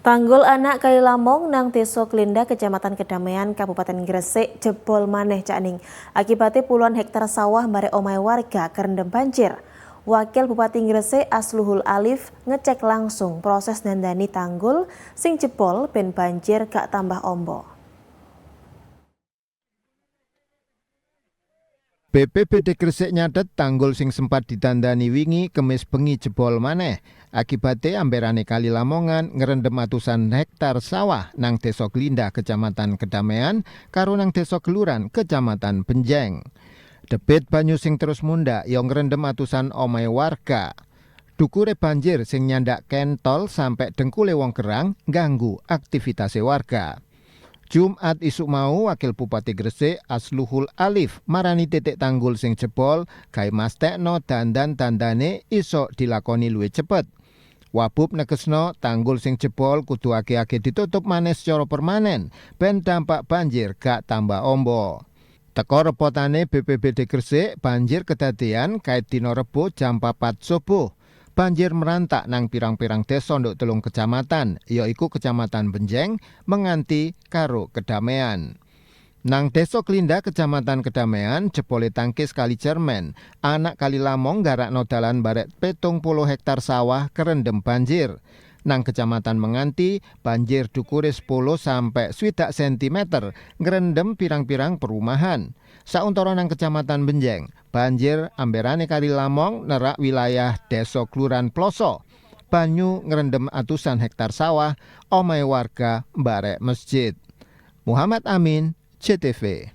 Tanggul anak Kali Lamong nang Desa Klinda Kecamatan Kedamaian Kabupaten Gresik jebol maneh Cak Ning. Akibatnya puluhan hektar sawah bare omahe warga kerendam banjir. Wakil Bupati Gresik Asluhul Alif ngecek langsung proses nandani tanggul sing jebol ben banjir gak tambah ombo. BPBD Gresik nyatet tanggul sing sempat ditandani wingi kemis bengi jebol maneh. Akibatnya amberane Kali Lamongan ngerendem atusan hektar sawah nang Desa Klinda Kecamatan Kedamaian karo nang Desa Geluran Kecamatan Benjeng. Debit banyu sing terus mundhak ya ngerendem atusan omahe warga. Dukure banjir sing nyandak kentol sampai dengkule wong kerang ganggu aktivitas warga. Jumat isuk mau Wakil Bupati Gresik Asluhul Alif marani titik tanggul sing jebol gawe mastekno dandan-dandane iso dilakoni luwih cepet. Wabub negesno tanggul sing jebol kudu ake-ake ditutup maneh secara permanen ben dampak banjir gak tambah ombo. Teko repotane BPBD Gresik banjir kedadean kait dina Rebo jam 4 subuh. Banjir merantak nang pirang-pirang desa nduk 3 kecamatan, yaiku Kecamatan Benjeng, Menganti, karo Kedamaian. Nang Desa Klinda Kecamatan Kedamaian jebole tangkis Kali Cermen, anak Kali Lamong garakno dalan barek 70 hektar sawah kerendem banjir. Nang Kecamatan Menganti, banjir dukure 10 sampai 20 cm ngerendem pirang-pirang perumahan. Sauntara nang Kecamatan Benjeng, banjir amberane Kali Lamong nerak wilayah Desa Kluran Ploso. Banyu ngerendem atusan hektar sawah, omahe warga mbarek masjid. Muhammad Amin, CTV.